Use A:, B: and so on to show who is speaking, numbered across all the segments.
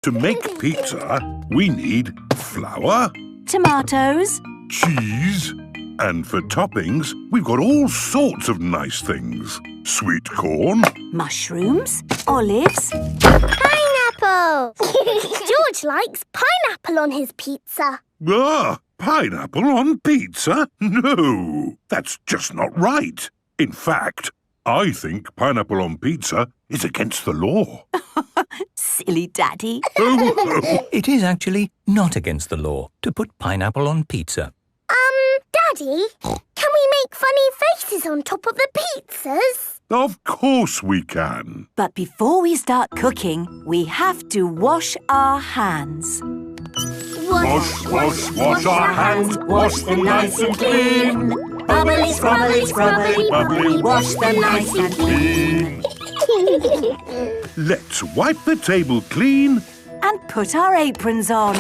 A: To make pizza, we need flour,
B: Tomatoes,
A: cheese, and for toppings, we've got all sorts of nice things. Sweet corn,
B: mushrooms, olives.
C: Pineapple! George likes pineapple on his pizza.
A: pineapple on pizza? No, that's just not right. In fact, I think pineapple on pizza is against the law.
B: Silly Daddy.
D: It is actually not against the law to put pineapple on pizza.
C: Daddy, can we make funny faces on top of the pizzas?
A: Of course we can.
B: But before we start cooking, we have to wash our hands.
A: Wash, wash, wash our hands, wash them nice and clean.
B: Bubbly, scrubbly, scrubbly, bubbly, wash them nice and clean.
A: Let's wipe the table clean.
B: And put our aprons on.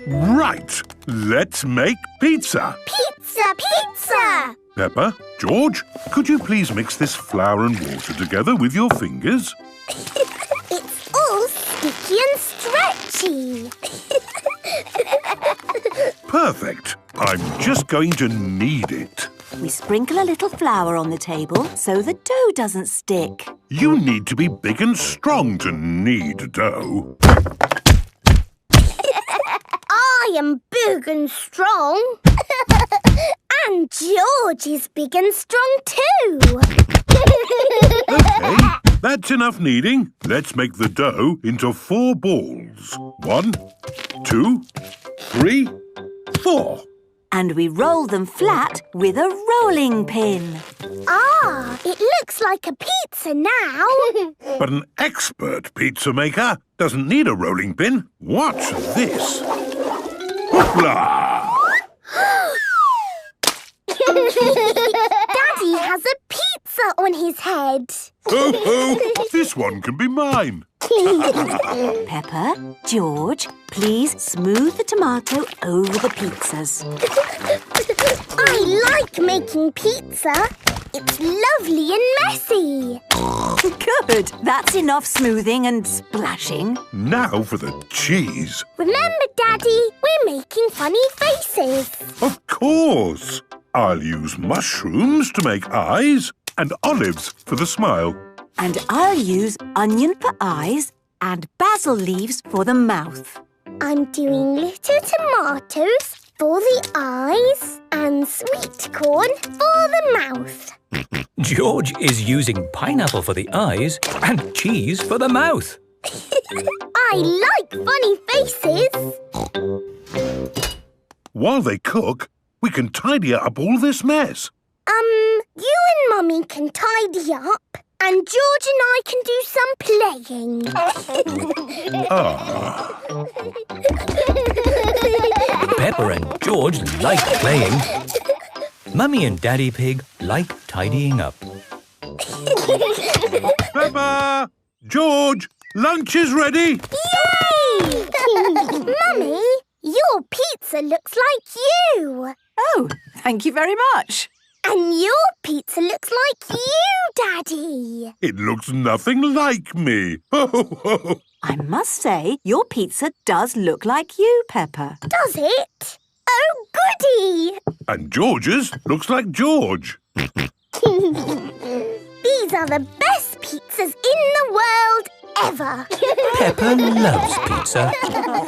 A: Right, let's make pizza.
C: Pizza, pizza!
A: Peppa, George, could you please mix this flour and water together with your fingers?
C: It's all sticky and stretchy.
A: Perfect. I'm just going to knead it.
B: We sprinkle a little flour on the table so the dough doesn't stick.
A: You need to be big and strong to knead dough.
C: I am big and strong. And George is big and strong too.
A: OK, that's enough kneading. Let's make the dough into 4 balls. 1, 2, 3, 4.
B: And we roll them flat with a rolling pin.
C: Ah, it looks like a pizza now.
A: But an expert pizza maker doesn't need a rolling pin. Watch this. Hoopla!
C: Daddy has a pizza on his head.
A: Oh, this one can be mine.
B: Peppa, George, please smooth the tomato over the pizzas.
C: I like making pizza. It's lovely and messy.
B: Good. That's enough smoothing and splashing.
A: Now for the cheese.
C: Remember, Daddy, we're making funny faces.
A: Of course. I'll use mushrooms to make eyes and olives for the smile.
B: And I'll use onion for eyes and basil leaves for the mouth.
C: I'm doing little tomatoes for the eyes and sweet corn for the mouth.
D: George is using pineapple for the eyes and cheese for the mouth.
C: I like funny faces.
A: While they cook, we can tidy up all this mess.
C: You and Mummy can tidy up, and George and I can do some playing.
D: Peppa and George like playing. Mummy and Daddy Pig like tidying up.
A: Peppa! George! Lunch is ready!
C: Yay! Mummy, your pizza looks like you.
B: Oh, thank you very much.
C: And your pizza looks like you, Daddy.
A: It looks nothing like me.
B: I must say, your pizza does look like you, Peppa.
C: Does it? Oh, goody!
A: And George's looks like George.
C: These are the best pizzas in the world ever.
D: Peppa loves pizza.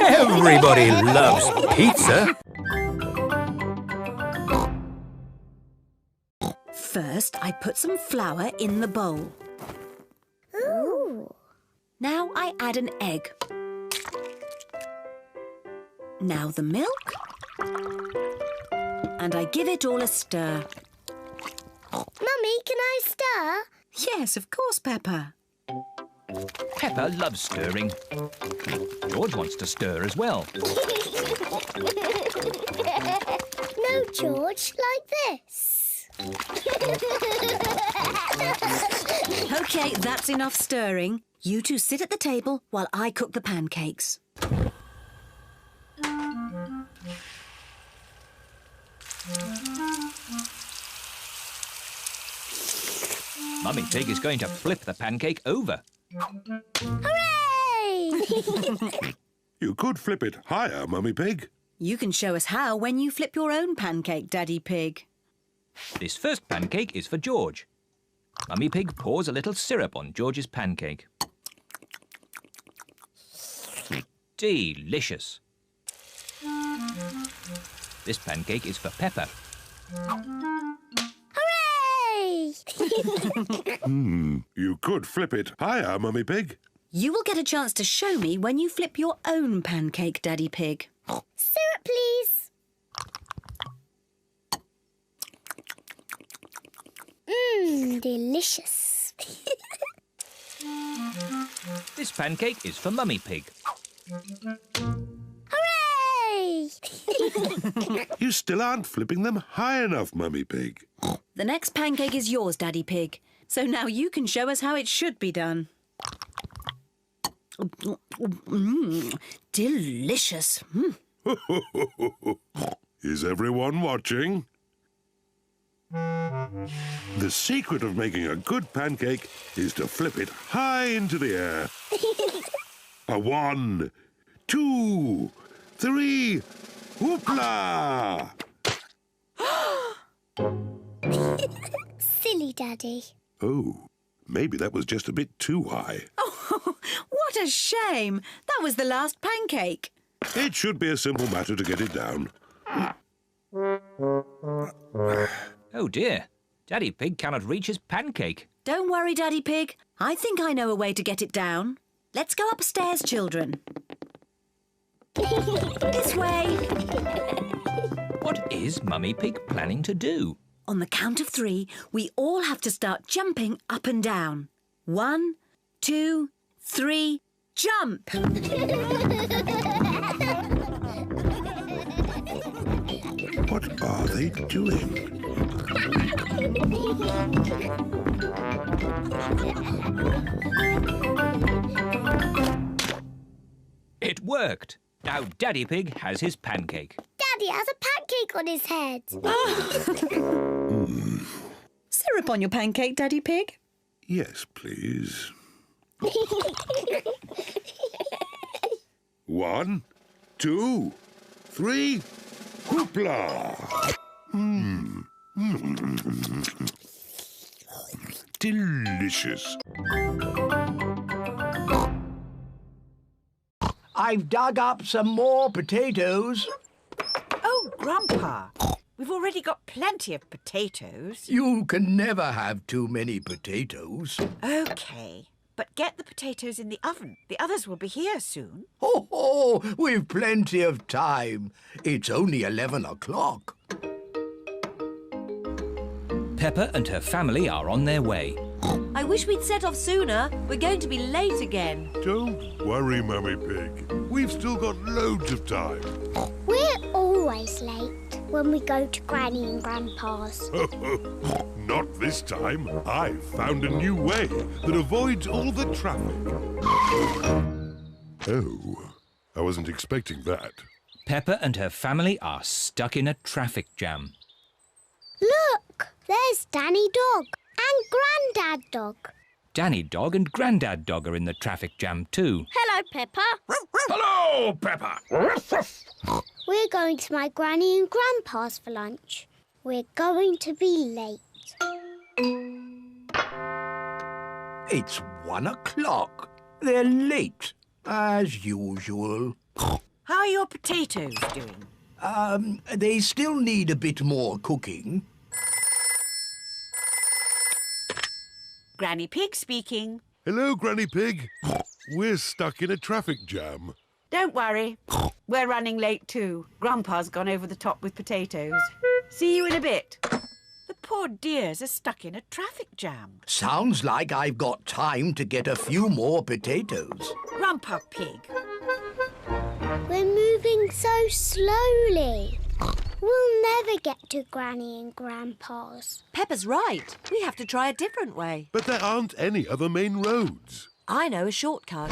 D: Everybody loves pizza.
B: First, I put some flour in the bowl.
C: Ooh.
B: Now I add an egg. Now the milk. And I give it all a stir.
C: Mummy, can I stir?
B: Yes, of course, Peppa.
E: Peppa loves stirring. George wants to stir as well.
C: No, George, like this.
B: OK, that's enough stirring. You two sit at the table while I cook the pancakes.
E: Mummy Pig is going to flip the pancake over.
C: Hooray!
A: You could flip it higher, Mummy Pig.
B: You can show us how when you flip your own pancake, Daddy Pig.
E: This first pancake is for George. Mummy Pig pours a little syrup on George's pancake. Delicious. This pancake is for Pepper.
C: Hooray!
A: You could flip it higher, Mummy Pig.
B: You will get a chance to show me when you flip your own pancake, Daddy Pig.
C: Syrup, please. Delicious.
E: This pancake is for Mummy Pig.
C: Hooray!
A: You still aren't flipping them high enough, Mummy Pig.
B: The next pancake is yours, Daddy Pig. So now you can show us how it should be done. Delicious.
A: Is everyone watching? The secret of making a good pancake is to flip it high into the air. A 1, 2, 3, whoopla!
C: Silly Daddy.
A: Oh, maybe that was just a bit too high.
B: Oh, what a shame. That was the last pancake.
A: It should be a simple matter to get it down.
E: Oh dear, Daddy Pig cannot reach his pancake.
B: Don't worry, Daddy Pig. I think I know a way to get it down. Let's go upstairs, children. This way.
E: What is Mummy Pig planning to do?
B: On the count of 3, we all have to start jumping up and down. 1, 2, 3, jump!
A: What are they doing?
E: It worked. Now Daddy Pig has his pancake.
C: Daddy has a pancake on his head.
B: Syrup on your pancake, Daddy Pig?
A: Yes, please. 1, 2, 3, whoopla! Delicious.
F: I've dug up some more potatoes.
G: Oh, Grandpa, we've already got plenty of potatoes.
F: You can never have too many potatoes.
G: OK, but get the potatoes in the oven. The others will be here soon.
F: Oh, we've plenty of time. It's only 11 o'clock.
E: Pepper and her family are on their way.
B: I wish we'd set off sooner. We're going to be late again.
A: Don't worry, Mummy Pig. We've still got loads of time.
C: We're always late when we go to Granny and Grandpa's.
A: Not this time. I've found a new way that avoids all the traffic. Oh, I wasn't expecting that.
E: Pepper and her family are stuck in a traffic jam.
C: Look, there's Danny Dog and Grandad Dog.
E: Danny Dog and Grandad Dog are in the traffic jam too.
C: Hello, Peppa.
A: Hello, Pepper.
C: We're going to my Granny and Grandpa's for lunch. We're going to be late.
F: It's 1 o'clock. They're late, as usual.
G: How are your potatoes doing?
F: They still need a bit more cooking.
G: Granny Pig speaking.
A: Hello, Granny Pig. We're stuck in a traffic jam.
G: Don't worry, we're running late too. Grandpa's gone over the top with potatoes. See you in a bit. The poor dears are stuck in a traffic jam.
F: Sounds like I've got time to get a few more potatoes.
G: Grandpa Pig.
C: We're moving so slowly. We'll never get to Granny and Grandpa's.
B: Peppa's right. We have to try a different way.
A: But there aren't any other main roads.
B: I know a shortcut.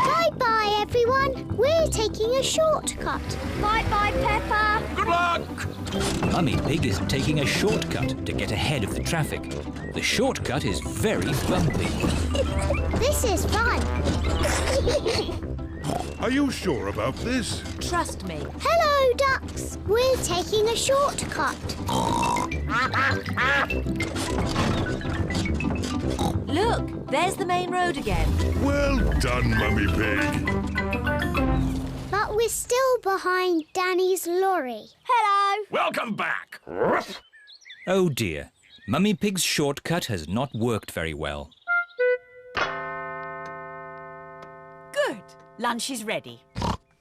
C: Bye-bye, everyone. We're taking a shortcut. Bye-bye, Peppa.
E: Good luck! Mummy Pig is taking a shortcut to get ahead of the traffic. The shortcut is very bumpy.
C: This is fun.
A: Are you sure about this?
B: Trust me.
C: Hello, ducks. We're taking a shortcut.
B: Look, there's the main road again.
A: Well done, Mummy Pig.
C: But we're still behind Danny's lorry. Hello.
E: Welcome back! Oh dear, Mummy Pig's shortcut has not worked very well.
G: Good. Lunch is ready.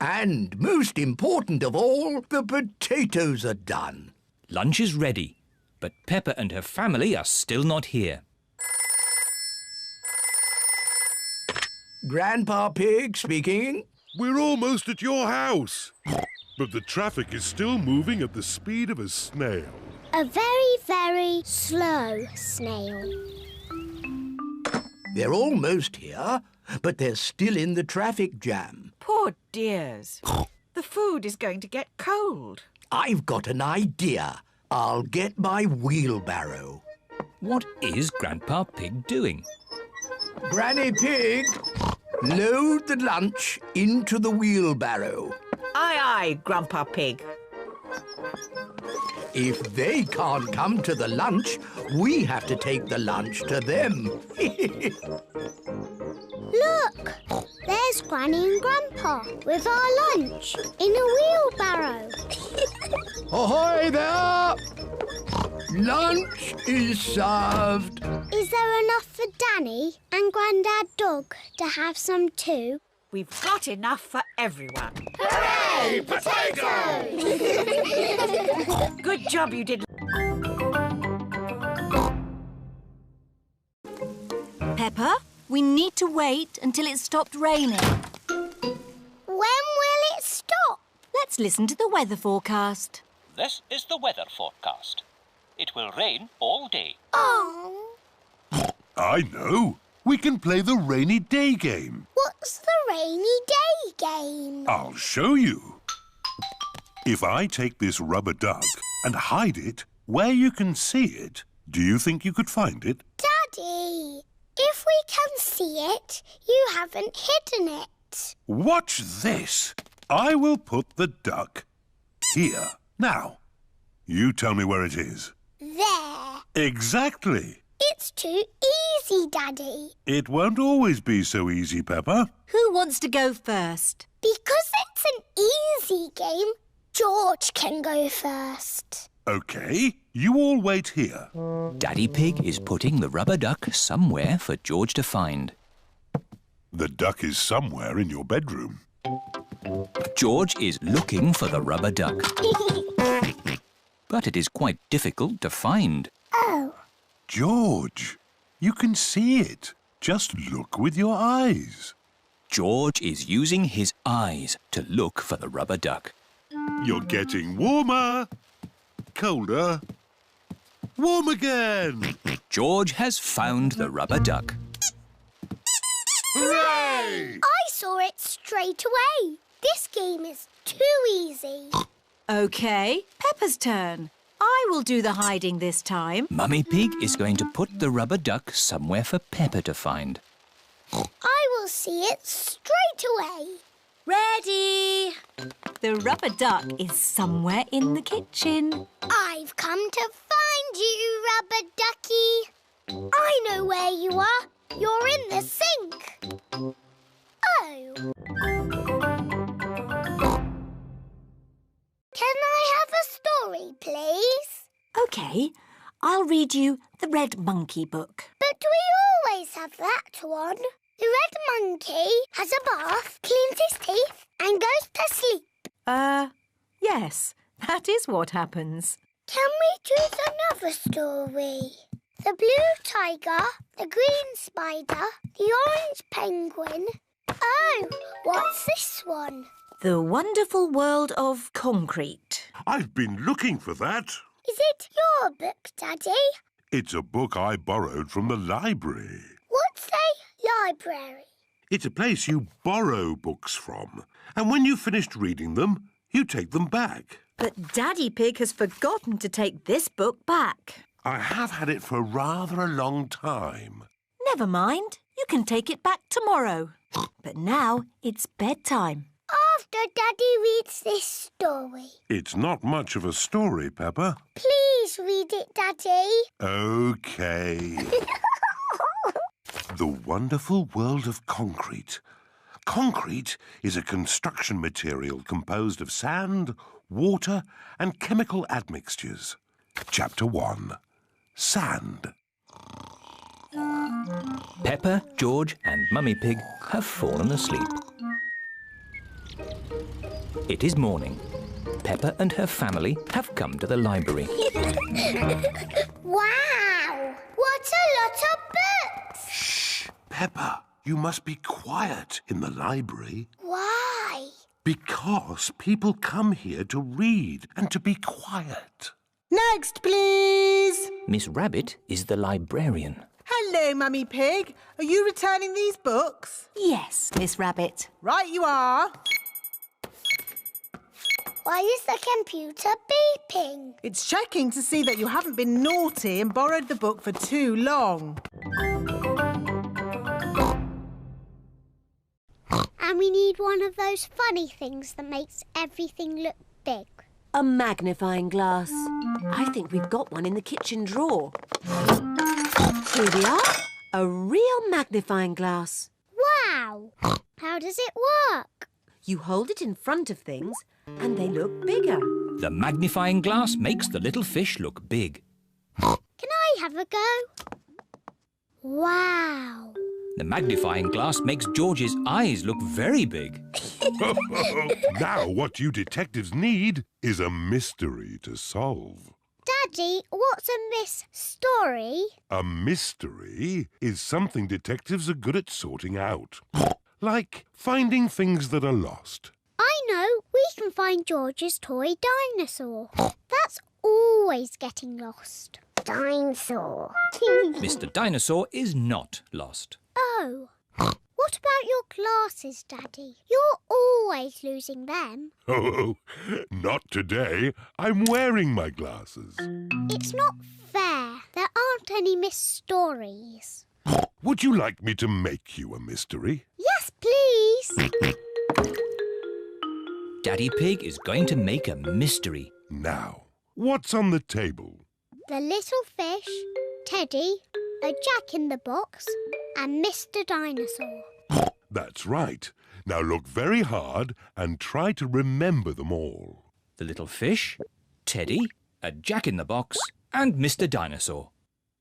F: And most important of all, the potatoes are done.
E: Lunch is ready, but Peppa and her family are still not here.
F: Grandpa Pig speaking.
A: We're almost at your house. But the traffic is still moving at the speed of a snail.
C: A very, very slow snail.
F: They're almost here, but they're still in the traffic jam.
G: Poor dears. The food is going to get cold.
F: I've got an idea. I'll get my wheelbarrow.
E: What is Grandpa Pig doing?
F: Granny Pig, load the lunch into the wheelbarrow.
G: Aye, aye, Grandpa Pig.
F: If they can't come to the lunch, we have to take the lunch to them.
C: Look, there's Granny and Grandpa with our lunch in a wheelbarrow.
F: Ahoy there! Lunch is served.
C: Is there enough for Danny and Grandad Dog to have some too?
G: We've got enough for everyone.
C: Hooray! Potatoes!
G: Good job you did.
B: Peppa, we need to wait until it stopped raining.
C: When will it stop?
B: Let's listen to the weather forecast.
H: This is the weather forecast. It will rain all day.
C: Oh.
A: I know. We can play the rainy day game.
C: What's the rainy day game?
A: I'll show you. If I take this rubber duck and hide it where you can see it, do you think you could find it?
C: Daddy, if we can see it, you haven't hidden it.
A: Watch this. I will put the duck here. Now, you tell me where it is.
C: There.
A: Exactly.
C: It's too easy, Daddy.
A: It won't always be so easy, Peppa.
B: Who wants to go first?
C: Because it's an easy game, George can go first.
A: OK, you all wait here.
E: Daddy Pig is putting the rubber duck somewhere for George to find.
A: The duck is somewhere in your bedroom.
E: George is looking for the rubber duck. But it is quite difficult to find.
C: Oh.
A: George, you can see it. Just look with your eyes.
E: George is using his eyes to look for the rubber duck.
A: You're getting warmer. Colder. Warm again.
E: George has found the rubber duck.
A: Hooray!
C: I saw it straight away. This game is too easy.
B: OK, Peppa's turn. I will do the hiding this time.
E: Mummy Pig is going to put the rubber duck somewhere for Peppa to find.
C: I will see it straight away.
B: Ready? The rubber duck is somewhere in the kitchen.
C: I've come to find you, Rubber Ducky. I know where you are. You're in the sink. Oh. Can I have a story, please?
B: OK, I'll read you the Red Monkey book.
C: But we always have that one. The red monkey has a bath, cleans his teeth and goes to sleep.
B: Yes, that is what happens.
C: Can we choose another story? The blue tiger, the green spider, the orange penguin. Oh, what's this one?
B: The Wonderful World of Concrete.
A: I've been looking for that.
C: Is it your book, Daddy?
A: It's a book I borrowed from the library.
C: What's a library?
A: It's a place you borrow books from. And when you've finished reading them, you take them back.
B: But Daddy Pig has forgotten to take this book back.
A: I have had it for rather a long time.
B: Never mind. You can take it back tomorrow. But now it's bedtime.
C: After Daddy reads this story.
A: It's not much of a story, Peppa.
C: Please read it, Daddy.
A: OK. The Wonderful World of Concrete. Concrete is a construction material composed of sand, water and chemical admixtures. Chapter 1. Sand.
D: Peppa, George and Mummy Pig have fallen asleep. It is morning. Peppa and her family have come to the library.
C: Wow! What a lot of books!
A: Shh! Peppa, you must be quiet in the library.
C: Why?
A: Because people come here to read and to be quiet.
I: Next, please.
D: Miss Rabbit is the librarian.
I: Hello, Mummy Pig. Are you returning these books?
B: Yes, Miss Rabbit.
I: Right you are.
C: Why is the computer beeping?
I: It's checking to see that you haven't been naughty and borrowed the book for too long.
C: And we need one of those funny things that makes everything look big.
B: A magnifying glass. I think we've got one in the kitchen drawer. Here we are. A real magnifying glass.
C: Wow! How does it work?
B: You hold it in front of things and they look bigger.
E: The magnifying glass makes the little fish look big.
C: Can I have a go? Wow!
E: The magnifying glass makes George's eyes look very big.
A: Now what you detectives need is a mystery to solve.
C: Daddy, what's a story?
A: A mystery is something detectives are good at sorting out. Like finding things that are lost.
C: I know, we can find George's toy dinosaur. That's always getting lost. Dinosaur.
E: Mr. Dinosaur is not lost.
C: Oh. What about your glasses, Daddy? You're always losing them.
A: Oh, not today. I'm wearing my glasses.
C: It's not fair. There aren't any stories.
A: Would you like me to make you a mystery?
C: Yes, please.
E: Daddy Pig is going to make a mystery.
A: Now, what's on the table?
C: The little fish, Teddy, a jack-in-the-box and Mr. Dinosaur.
A: That's right. Now look very hard and try to remember them all.
E: The little fish, Teddy, a jack-in-the-box and Mr. Dinosaur.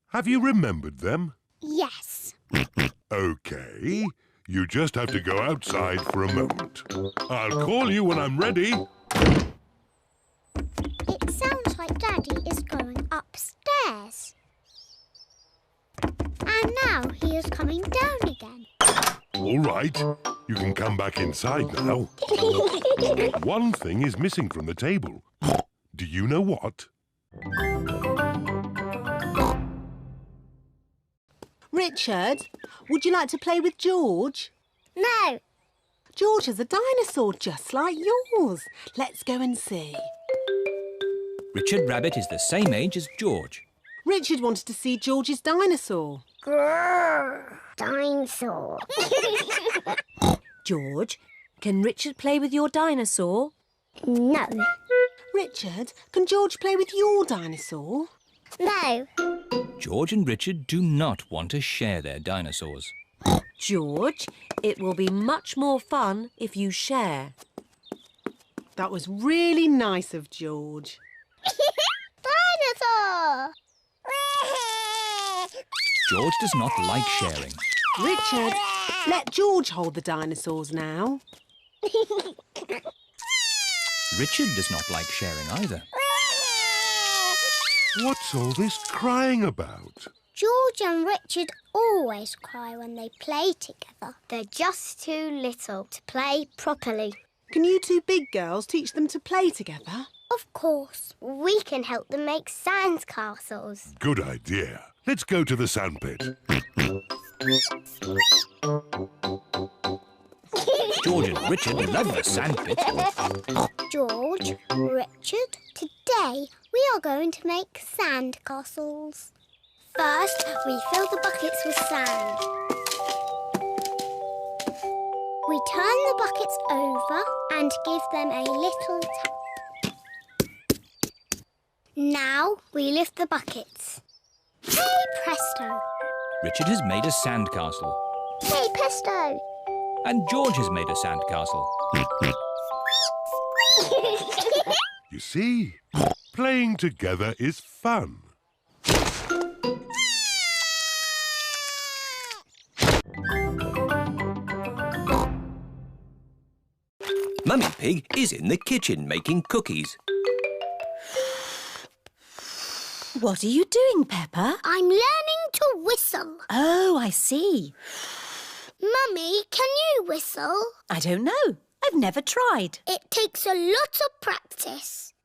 A: Have you remembered them?
C: Yes.
A: OK. You just have to go outside for a moment. I'll call you when I'm ready.
C: It sounds like Daddy is going upstairs. And now he is coming down again.
A: All right. You can come back inside now. One thing is missing from the table. Do you know what?
I: Richard, would you like to play with George?
C: No.
I: George has a dinosaur just like yours. Let's go and see.
E: Richard Rabbit is the same age as George.
I: Richard wanted to see George's dinosaur.
C: Grrr, dinosaur.
B: George, can Richard play with your dinosaur?
C: No.
I: Richard, can George play with your dinosaur?
C: No.
E: George and Richard do not want to share their dinosaurs.
B: George, it will be much more fun if you share.
I: That was really nice of George.
C: Dinosaur!
E: George does not like sharing.
I: Richard, let George hold the dinosaurs now.
E: Richard does not like sharing either.
A: What's all this crying about?
C: George and Richard always cry when they play together. They're just too little to play properly.
I: Can you two big girls teach them to play together?
C: Of course. We can help them make sand castles.
A: Good idea. Let's go to the sandpit.
D: George and Richard love the sandpit.
C: George, Richard, today we are going to make sand castles. First, we fill the buckets with sand. We turn the buckets over and give them a little tap. Now we lift the buckets. Hey, presto!
D: Richard has made a sandcastle.
C: Hey, presto!
D: And George has made a sandcastle.
A: You see, playing together is fun.
D: Mummy Pig is in the kitchen making cookies.
B: What are you doing, Peppa?
C: I'm learning to whistle.
B: Oh, I see.
C: Mummy, can you whistle?
B: I don't know. I've never tried.
C: It takes a lot of practice.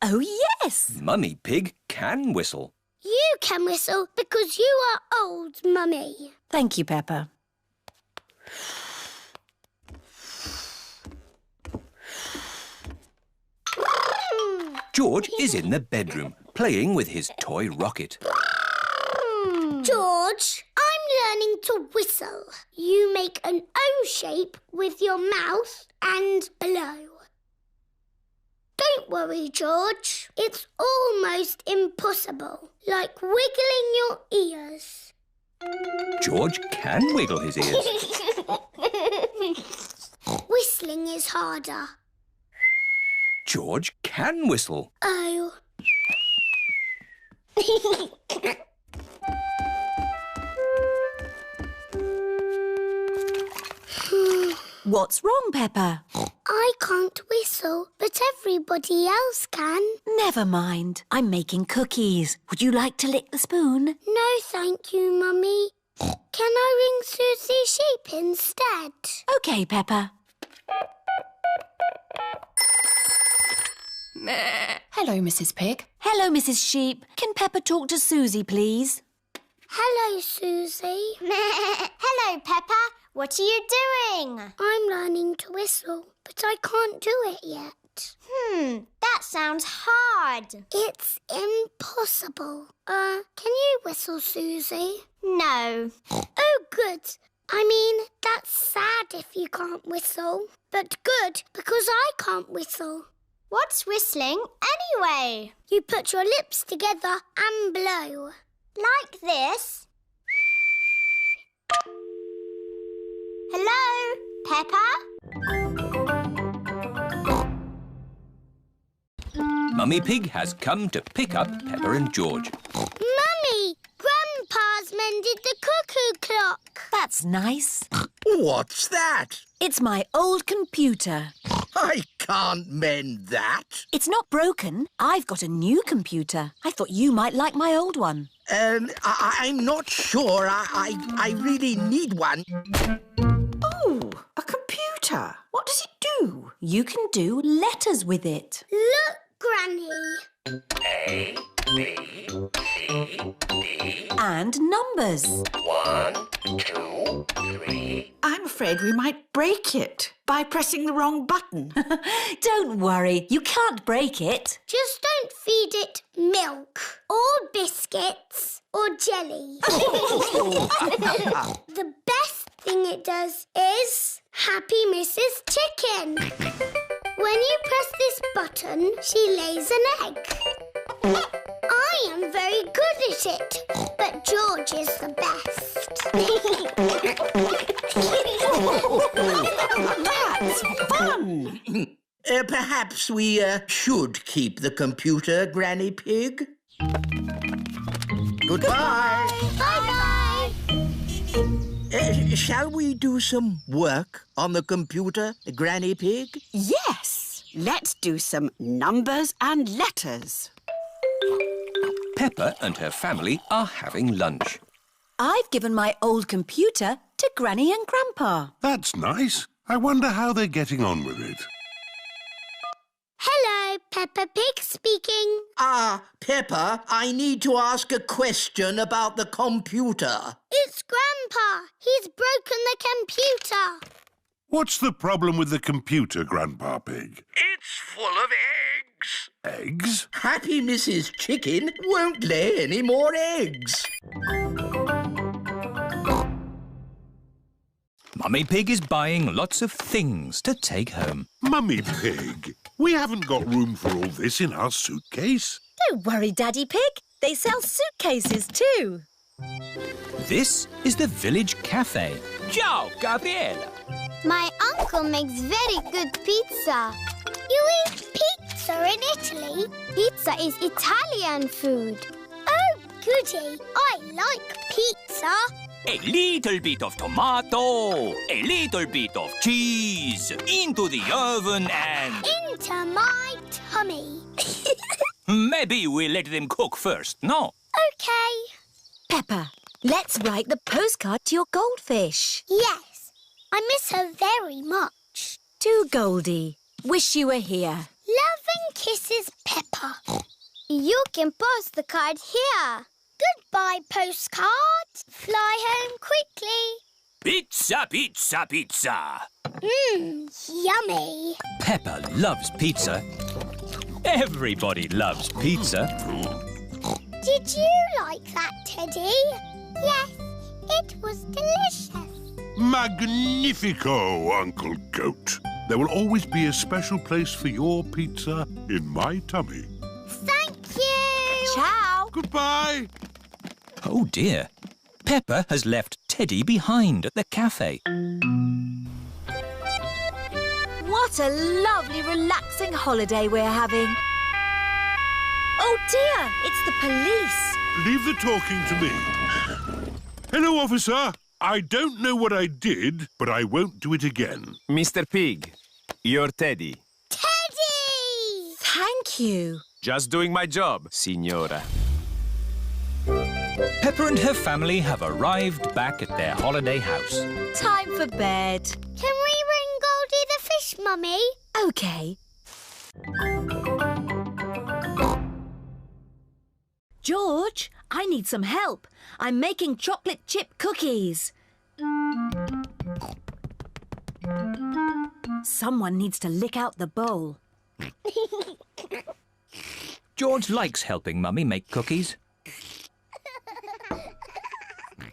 B: Oh, yes.
D: Mummy Pig can whistle.
C: You can whistle because you are old, Mummy.
B: Thank you, Peppa.
D: George is in the bedroom playing with his toy rocket.
C: George, I'm learning to whistle. You make an O shape with your mouth and blow. Don't worry, George. It's almost impossible, like wiggling your ears.
D: George can wiggle his ears.
C: Whistling is harder.
D: George can whistle.
C: Oh.
B: What's wrong, Peppa?
C: I can't whistle, but everybody else can.
B: Never mind. I'm making cookies. Would you like to lick the spoon?
C: No, thank you, Mummy. Can I ring Susie Sheep instead?
B: OK, Peppa.
J: Hello, Mrs. Pig.
B: Hello, Mrs. Sheep. Can Peppa talk to Susie, please?
C: Hello, Susie.
K: Hello, Peppa. What are you doing?
C: I'm learning to whistle, but I can't do it yet.
K: That sounds hard.
C: It's impossible. Can you whistle, Susie?
K: No.
C: Oh, good. I mean, that's sad if you can't whistle, but good because I can't whistle.
K: What's whistling anyway?
C: You put your lips together and blow.
K: Like this? Hello, Peppa?
D: Mummy Pig has come to pick up Peppa and George.
C: Mummy, Grandpa's mended the cuckoo clock.
B: That's nice.
F: What's that?
B: It's my old computer.
F: I can't mend that.
B: It's not broken. I've got a new computer. I thought you might like my old one.
F: I'm not sure. I really need one.
G: Oh, a computer. What does it do?
B: You can do letters with it.
C: Look, Granny.
L: A, B, C, D.
B: And numbers.
L: 1, 2, 3.
G: I'm afraid we might break it by pressing the wrong button.
B: Don't worry, you can't break it.
C: Just don't feed it milk or biscuits or jelly. The best thing it does is Happy Mrs. Chicken. When you press this button, she lays an egg. I am very good at it, but George is the best.
G: That's fun!
F: Perhaps we should keep the computer, Granny Pig. Goodbye.
C: Bye-bye.
F: Shall we do some work on the computer, Granny Pig?
G: Yes, let's do some numbers and letters.
D: Peppa and her family are having lunch.
B: I've given my old computer to Granny and Grandpa.
A: That's nice. I wonder how they're getting on with it.
C: Hello, Peppa Pig's speaking.
F: Peppa, I need to ask a question about the computer.
C: It's Grandpa. He's broken the computer.
A: What's the problem with the computer, Grandpa Pig?
L: It's full of eggs.
A: Eggs?
F: Happy Mrs. Chicken won't lay any more eggs.
E: Mummy Pig is buying lots of things to take home.
A: Mummy Pig, we haven't got room for all this in our suitcase.
M: Don't worry, Daddy Pig. They sell suitcases too.
E: This is the village cafe.
H: Ciao, Gabriella.
C: My uncle makes very good pizza. You eat pizza in Italy? Pizza is Italian food. Oh, goody. I like pizza.
H: A little bit of tomato, a little bit of cheese, into the oven and...
C: Into my tummy.
H: Maybe we'll let them cook first, no?
C: OK.
M: Peppa, let's write the postcard to your goldfish.
C: Yes. I miss her very much.
M: To Goldie. Wish you were here.
C: Love and kisses, Peppa. You can post the card here. Goodbye, postcard. Fly home quickly.
H: Pizza, pizza, pizza.
C: Yummy.
E: Peppa loves pizza. Everybody loves pizza.
C: Did you like that, Teddy? Yes, it was delicious.
A: Magnifico, Uncle Goat. There will always be a special place for your pizza in my tummy.
C: Thank you.
M: Ciao.
A: Goodbye.
E: Oh dear. Peppa has left Teddy behind at the cafe.
M: What a lovely, relaxing holiday we're having. Oh dear, it's the police.
A: Leave the talking to me. Hello, officer. I don't know what I did, but I won't do it again.
N: Mr. Pig, you're Teddy.
C: Teddy!
M: Thank you.
N: Just doing my job, Signora.
E: Peppa and her family have arrived back at their holiday house.
M: Time for bed.
C: Can we ring Goldie the fish, Mummy?
M: OK. George, I need some help. I'm making chocolate chip cookies. Someone needs to lick out the bowl.
E: George likes helping Mummy make cookies.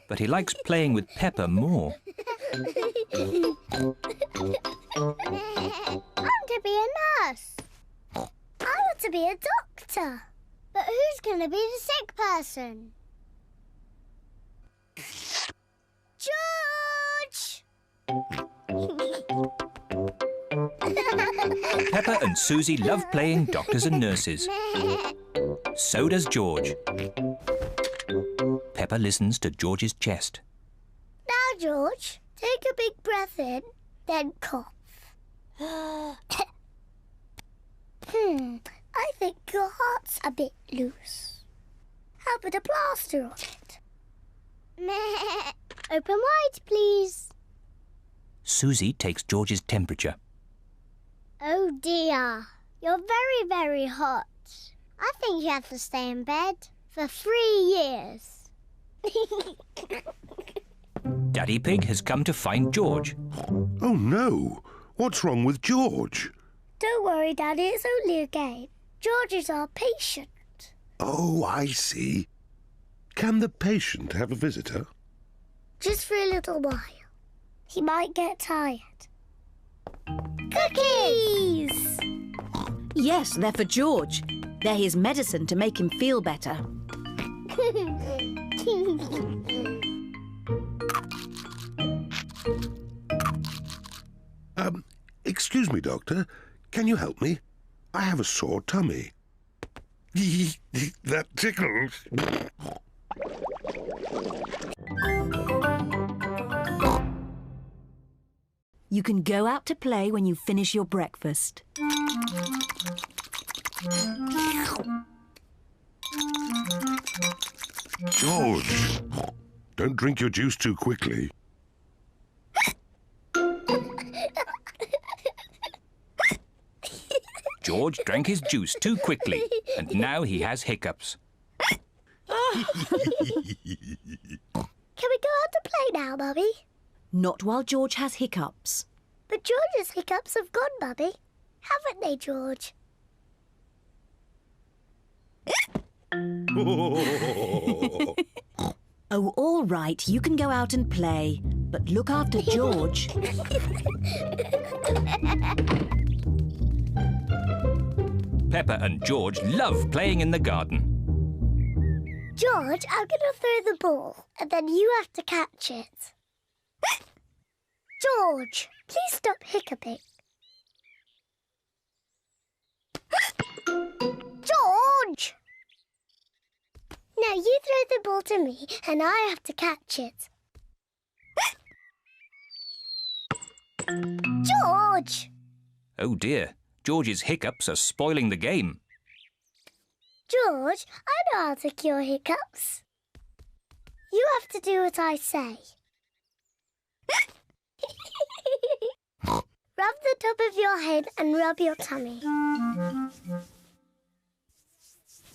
E: But he likes playing with Peppa more.
C: I want to be a nurse. I want to be a doctor. But who's going to be the sick person? George!
E: Peppa and Susie love playing doctors and nurses. So does George. Peppa listens to George's chest.
C: Now, George, take a big breath in, then cough. I think your heart's a bit loose. How about a plaster on it? Open wide, please.
E: Susie takes George's temperature.
C: Oh dear, you're very, very hot. I think you have to stay in bed for 3 years.
E: Daddy Pig has come to find George.
A: Oh no, what's wrong with George?
C: Don't worry, Daddy, it's only a game. George is our patient.
A: Oh, I see. Can the patient have a visitor?
C: Just for a little while. He might get tired. Cookies!
M: Yes, they're for George. They're his medicine to make him feel better.
A: Excuse me, Doctor. Can you help me? I have a sore tummy. That tickles.
M: You can go out to play when you finish your breakfast.
A: George, don't drink your juice too quickly.
E: George George drank his juice too quickly, and now he has hiccups.
C: Can we go out to play now, Mummy?
M: Not while George has hiccups.
C: But George's hiccups have gone, Mummy. Haven't they, George?
M: Oh, all right, you can go out and play, but look after George.
E: Peppa and George love playing in the garden.
C: George, I'm going to throw the ball, and then you have to catch it. George, please stop hiccuping. George! Now you throw the ball to me, and I have to catch it. George!
E: Oh dear, George's hiccups are spoiling the game.
C: George, I know how to cure hiccups. You have to do what I say. Rub the top of your head and rub your tummy.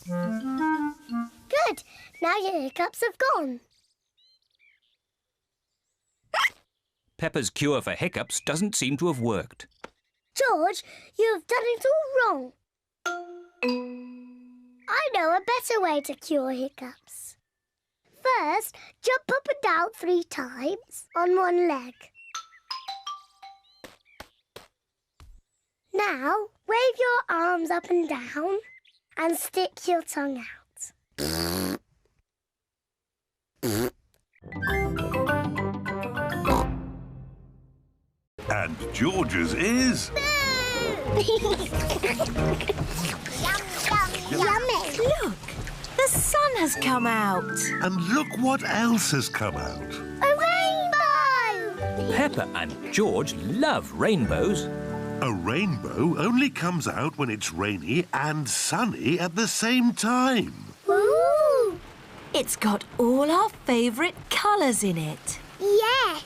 C: Good. Now your hiccups have gone.
E: Peppa's cure for hiccups doesn't seem to have worked.
C: George, you have done it all wrong. I know a better way to cure hiccups. First, jump up and down 3 times on one leg. Now, wave your arms up and down and stick your tongue out.
A: And George's is...
C: Yummy!
M: Look, the sun has come out.
A: And look what else has come out.
C: A rainbow!
E: Peppa and George love rainbows.
A: A rainbow only comes out when it's rainy and sunny at the same time.
C: Ooh!
M: It's got all our favourite colours in it.
C: Yes!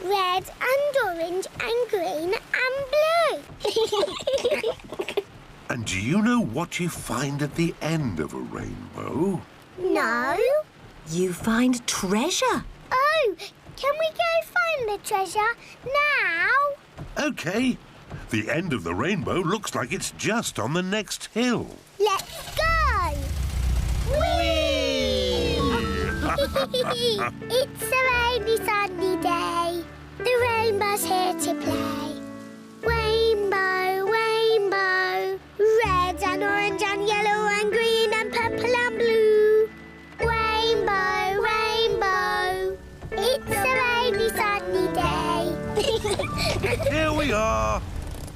C: Red and orange and green and blue.
A: And do you know what you find at the end of a rainbow?
C: No.
M: You find treasure.
C: Oh, can we go find the treasure now?
A: OK. The end of the rainbow looks like it's just on the next hill.
C: Let's go! Whee! It's a rainy, sunny day. The rainbow's here to play. Rainbow, rainbow, red and orange and yellow and green and purple and blue. Rainbow, rainbow, it's a rainy, sunny day.
A: Here we are.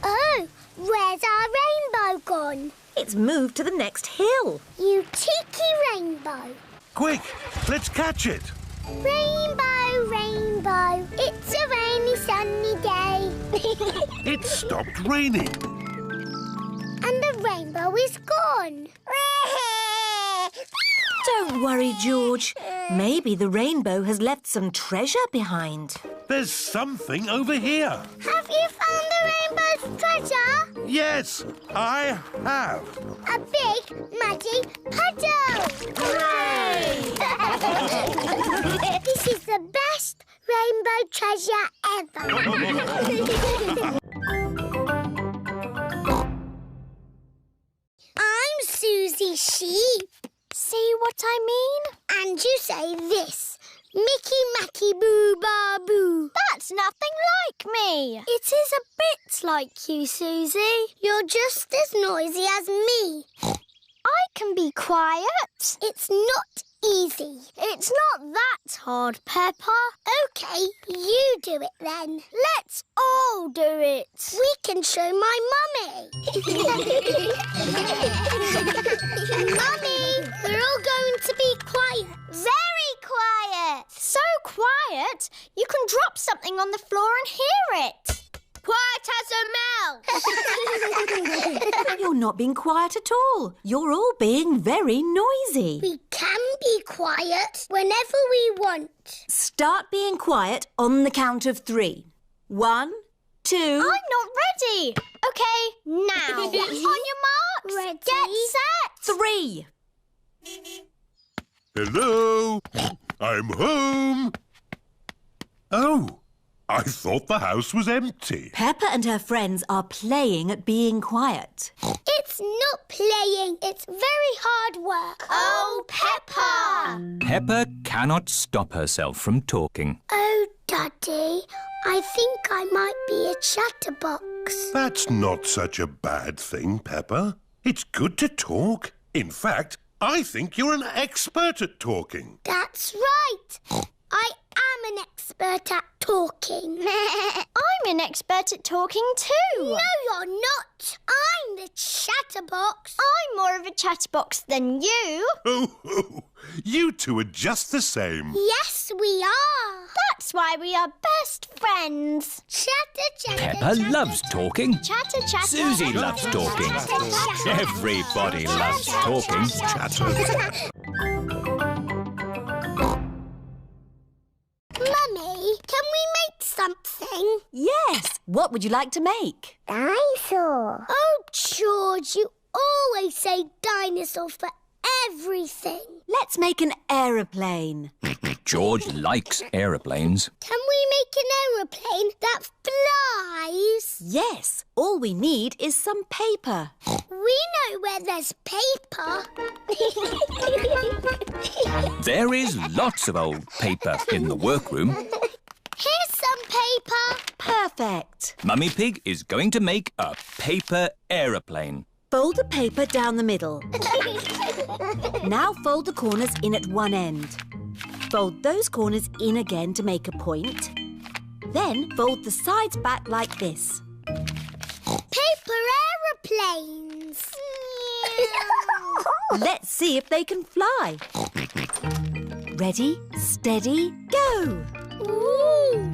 C: Oh, where's our rainbow gone?
M: It's moved to the next hill.
C: You cheeky rainbow.
A: Quick, let's catch it.
C: Rainbow, rainbow, it's a rainy, sunny day.
A: It stopped raining.
C: And the rainbow is gone.
M: Don't worry, George. Maybe the rainbow has left some treasure behind.
A: There's something over here.
C: Have you found the rainbow's treasure?
A: Yes, I have.
C: A big, muddy puddle! Hooray! This is the best rainbow treasure ever. I'm Susie Sheep. See what I mean? And you say this. Mickey Macky Boo Ba Boo.
K: That's nothing like me.
C: It is a bit like you, Susie. You're just as noisy as me.
K: I can be quiet.
C: It's not easy.
K: It's not that hard, Peppa.
C: OK, you do it then.
K: Let's all do it.
C: We can show my mummy. Mummy, we're all going to be quiet.
K: Very quiet. So quiet, you can drop something on the floor and hear it. Quiet as a mouse.
M: You're not being quiet at all. You're all being very noisy.
C: We can be quiet whenever we want.
M: Start being quiet on the count of 3. 1, 2.
K: I'm not ready. OK, now. On your marks.
C: Ready.
K: Get set.
M: 3.
A: Hello? I'm home. Oh, I thought the house was empty.
M: Peppa and her friends are playing at being quiet.
C: It's not playing. It's very hard work.
K: Oh, Peppa.
E: Peppa cannot stop herself from talking.
C: Oh, Daddy, I think I might be a chatterbox.
A: That's not such a bad thing, Peppa. It's good to talk. In fact, I think you're an expert at talking.
C: That's right. I am an expert at talking.
K: I'm an expert at talking too.
C: No, you're not. I'm the chatterbox.
K: I'm more of a chatterbox than you.
A: Oh, you two are just the same.
C: Yes, we are.
K: That's why we are best friends.
C: Chatter, chatter,
E: Peppa
C: chatter,
E: loves talking.
K: Chatter, chatter.
E: Susie loves talking. Everybody loves talking.
C: Mummy, can we make something?
M: Yes. What would you like to make?
C: Dinosaur. Oh, George, you always say dinosaur for everything.
M: Let's make an aeroplane.
E: George likes aeroplanes.
C: Can we make an aeroplane that flies?
M: Yes. All we need is some paper.
C: We know where there's paper.
E: There is lots of old paper in the workroom.
C: Here's some paper.
M: Perfect.
E: Mummy Pig is going to make a paper aeroplane.
M: Fold the paper down the middle. Now fold the corners in at one end. Fold those corners in again to make a point. Then fold the sides back like this.
C: Paper aeroplanes.
M: Let's see if they can fly. Ready, steady, go!
C: Ooh.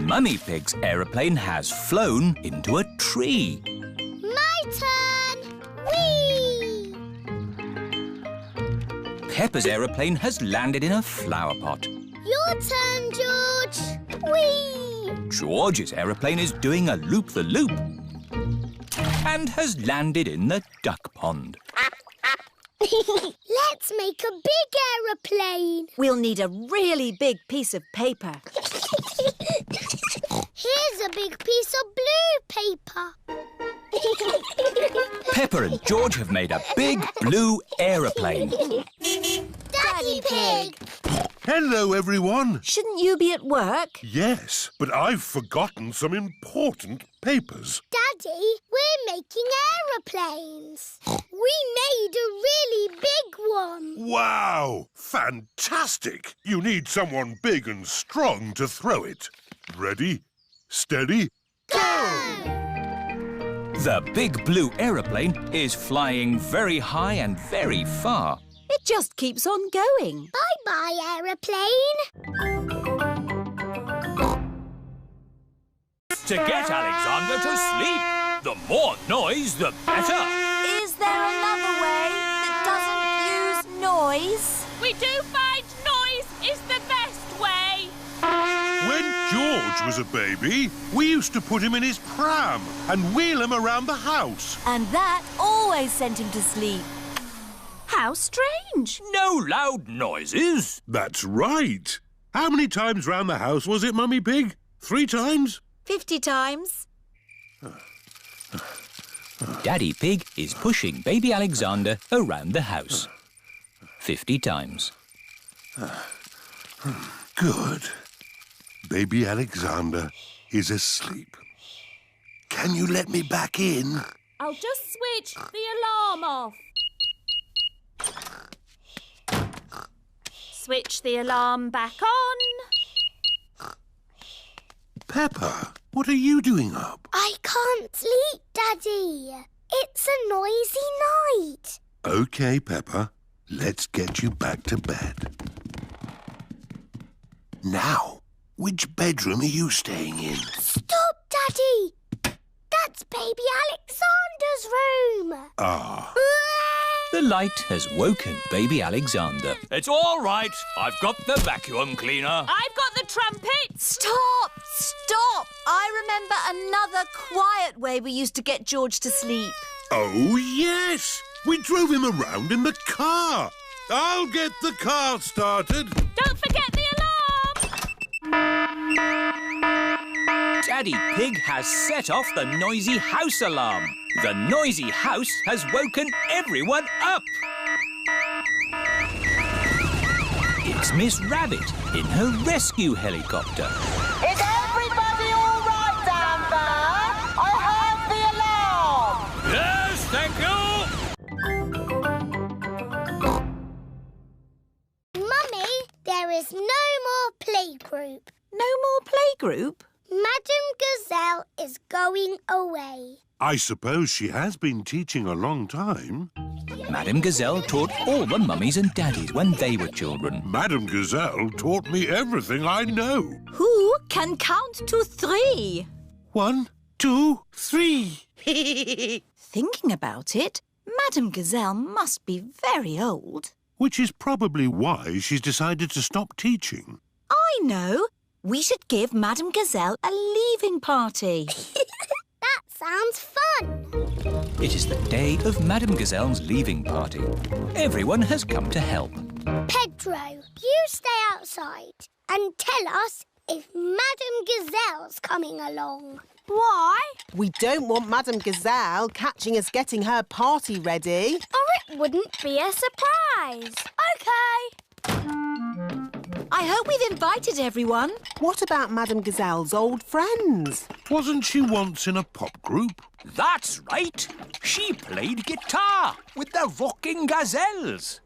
E: Mummy Pig's aeroplane has flown into a tree.
C: My turn. Whee!
E: Peppa's aeroplane has landed in a flower pot.
C: Your turn, George. Whee!
E: George's aeroplane is doing a loop-the-loop and has landed in the duck pond.
C: Let's make a big aeroplane.
M: We'll need a really big piece of paper.
C: Here's a big piece of blue paper.
E: Peppa and George have made a big blue aeroplane.
C: Daddy Pig.
A: Hello, everyone.
M: Shouldn't you be at work?
A: Yes, but I've forgotten some important papers.
C: Daddy, we're making aeroplanes. We made a really big one.
A: Wow! Fantastic! You need someone big and strong to throw it. Ready, steady, go!
E: The big blue aeroplane is flying very high and very far.
M: It just keeps on going.
C: Bye-bye, aeroplane.
H: To get Alexander to sleep. The more noise, the better.
M: Is there another way that doesn't use noise?
O: We do find noise is the best way.
A: When George was a baby, we used to put him in his pram and wheel him around the house.
M: And that always sent him to sleep. How strange.
H: No loud noises.
A: That's right. How many times round the house was it, Mummy Pig? 3 times?
M: 50 times.
E: Daddy Pig is pushing baby Alexander around the house. 50 times.
A: Good. Baby Alexander is asleep. Can you let me back in?
O: I'll just switch the alarm off. Switch the alarm back on.
A: Peppa, what are you doing up?
C: I can't sleep, Daddy. It's a noisy night.
A: OK, Peppa. Let's get you back to bed. Now, which bedroom are you staying in?
C: Stop, Daddy. That's baby Alexander's room.
A: Ah.
E: The light has woken baby Alexander.
H: It's all right. I've got the vacuum cleaner.
O: I've got the trumpet.
M: Stop! Stop! I remember another quiet way we used to get George to sleep.
A: Oh, yes! We drove him around in the car. I'll get the car started.
O: Don't forget the alarm.
E: Daddy Pig has set off the noisy house alarm. The noisy house has woken everyone up. It's Miss Rabbit in her rescue helicopter.
P: Is everybody all right down there? I heard the alarm.
H: Yes, thank you.
C: Mummy, there is no more playgroup.
M: No more playgroup?
C: Madame Gazelle is going away.
A: I suppose she has been teaching a long time.
E: Madame Gazelle taught all the mummies and daddies when they were children.
A: Madame Gazelle taught me everything I know.
M: Who can count to 3?
A: 1, 2, 3.
M: Thinking about it, Madame Gazelle must be very old.
A: Which is probably why she's decided to stop teaching.
M: I know. We should give Madame Gazelle a leaving party.
C: That sounds fun.
E: It is the day of Madame Gazelle's leaving party. Everyone has come to help.
C: Pedro, you stay outside and tell us if Madame Gazelle's coming along.
I: Why? We don't want Madame Gazelle catching us getting her party ready.
K: Or it wouldn't be a surprise. OK.
M: I hope we've invited everyone.
I: What about Madame Gazelle's old friends?
A: Wasn't she once in a pop group?
H: That's right. She played guitar with the Rocking Gazelles.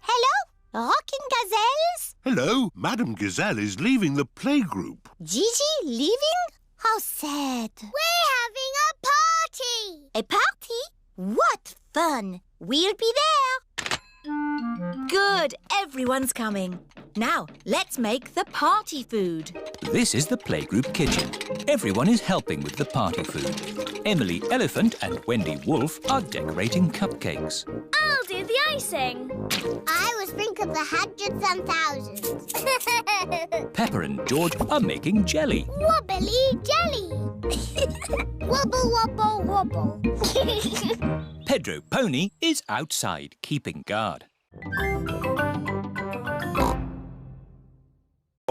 C: Hello, Rocking Gazelles?
A: Hello, Madame Gazelle is leaving the playgroup.
C: Gigi leaving? How sad. We're having a party.
M: A party? What fun! We'll be there. Good, everyone's coming. Now, let's make the party food.
E: This is the playgroup kitchen. Everyone is helping with the party food. Emily Elephant and Wendy Wolf are decorating cupcakes.
K: I'll do the icing.
C: I will sprinkle the hundreds and thousands.
E: Pepper and George are making jelly.
C: Wobbly jelly. Wobble, wobble, wobble.
E: Pedro Pony is outside keeping guard.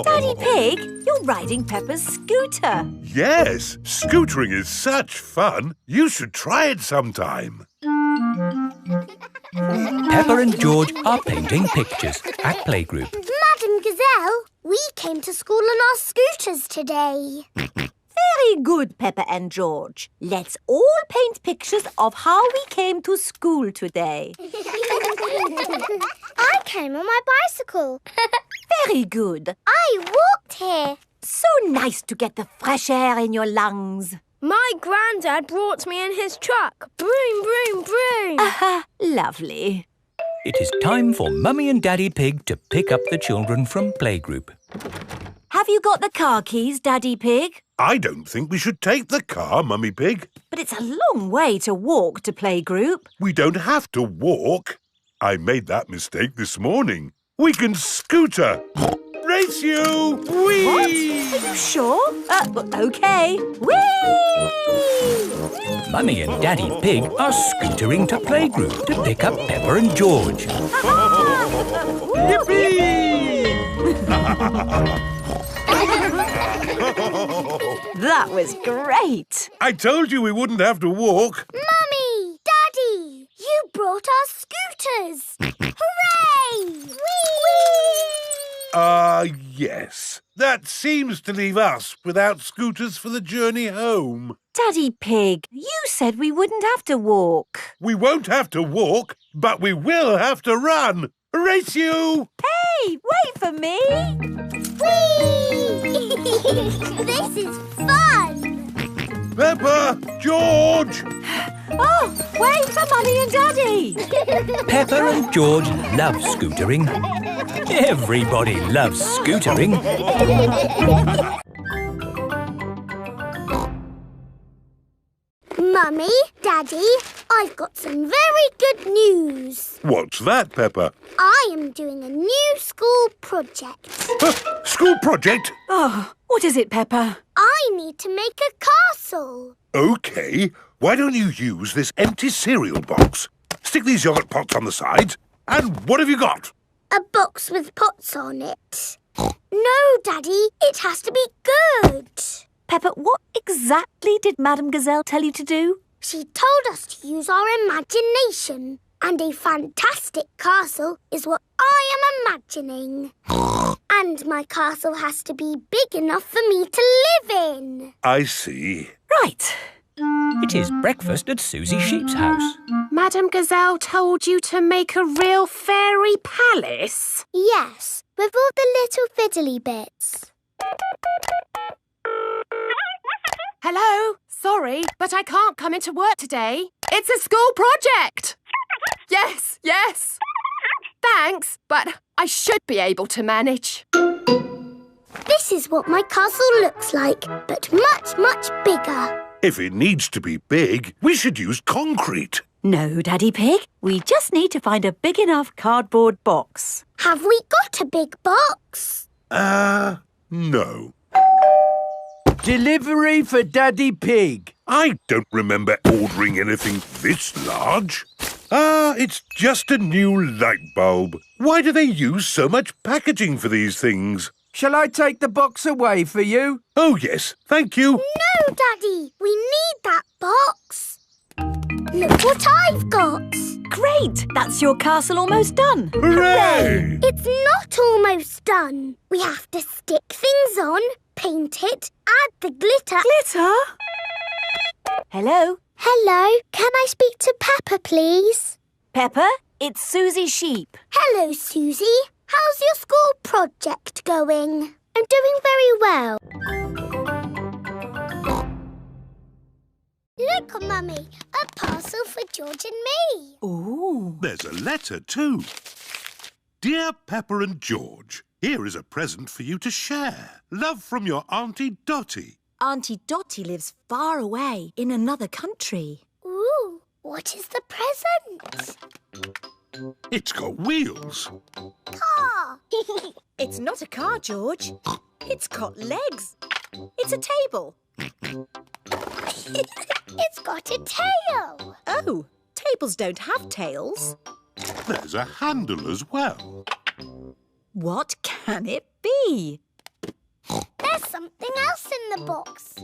B: Daddy Pig, you're riding Peppa's scooter.
A: Yes, scootering is such fun. You should try it sometime.
E: Pepper and George are painting pictures at playgroup.
C: Madame Gazelle, we came to school on our scooters today.
B: Very good, Peppa and George. Let's all paint pictures of how we came to school today.
C: I came on my bicycle.
B: Very good.
C: I walked here.
B: So nice to get the fresh air in your lungs.
K: My granddad brought me in his truck. Broom, broom, broom.
B: Lovely.
D: It is time for Mummy and Daddy Pig to pick up the children from playgroup.
B: Have you got the car keys, Daddy Pig?
A: I don't think we should take the car, Mummy Pig.
B: But it's a long way to walk to playgroup.
A: We don't have to walk. I made that mistake this morning. We can scooter. Race you! Whee!
B: What? Are you sure? OK. Whee!
D: Mummy and Daddy Pig are scootering to playgroup to pick up Pepper and George.
A: Yippee!
B: That was great.
A: I told you we wouldn't have to walk.
C: Mummy! Daddy! You brought our scooters! Hooray! Whee!
A: Yes. That seems to leave us without scooters for the journey home.
B: Daddy Pig, you said we wouldn't have to walk.
A: We won't have to walk, but we will have to run. Race you!
B: Hey, wait for me.
C: Whee! This is fun!
A: Peppa! George!
B: Oh, wait for Mummy and Daddy.
D: Pepper and George love scootering. Everybody loves scootering.
C: Mummy, Mummy, Daddy, I've got some very good news.
A: What's that, Peppa?
C: I am doing a new school project.
A: School project?
B: Oh, what is it, Peppa?
C: I need to make a castle.
A: OK. Why don't you use this empty cereal box? Stick these yoghurt pots on the sides. And what have you got?
C: A box with pots on it. No, Daddy, it has to be good.
M: Peppa, what exactly did Madame Gazelle tell you to do?
C: She told us to use our imagination. And a fantastic castle is what I am imagining. And my castle has to be big enough for me to live in.
A: I see.
D: Right. It is breakfast at Susie Sheep's house.
Q: Madame Gazelle told you to make a real fairy palace?
C: Yes, with all the little fiddly bits.
Q: Hello? Sorry, but I can't come into work today. It's a school project. Yes, yes. Thanks, but I should be able to manage.
C: This is what my castle looks like, but much, much bigger.
A: If it needs to be big, we should use concrete.
M: No, Daddy Pig. We just need to find a big enough cardboard box.
C: Have we got a big box?
A: No.
R: Delivery for Daddy Pig.
A: I don't remember ordering anything this large. It's just a new light bulb. Why do they use so much packaging for these things?
R: Shall I take the box away for you?
A: Oh, yes, thank you.
C: No, Daddy, we need that box. Look what I've got.
M: Great! That's your castle almost done.
A: Hooray!
C: It's not almost done. We have to stick things on, paint it, add the glitter.
M: Glitter? Hello?
C: Hello, can I speak to Peppa, please?
M: Peppa, it's Susie Sheep.
C: Hello, Susie. How's your school project going? I'm doing very well. Look, Mummy, a parcel for George and me.
M: Ooh.
A: There's a letter too. Dear Peppa and George, here is a present for you to share. Love from your Auntie Dotty.
M: Auntie Dotty lives far away in another country.
C: Ooh, what is the present?
A: It's got wheels.
C: Car.
M: It's not a car, George. It's got legs. It's a table.
C: It's got a tail.
M: Oh, tables don't have tails.
A: There's a handle as well.
M: What can it be?
C: There's something else in the box.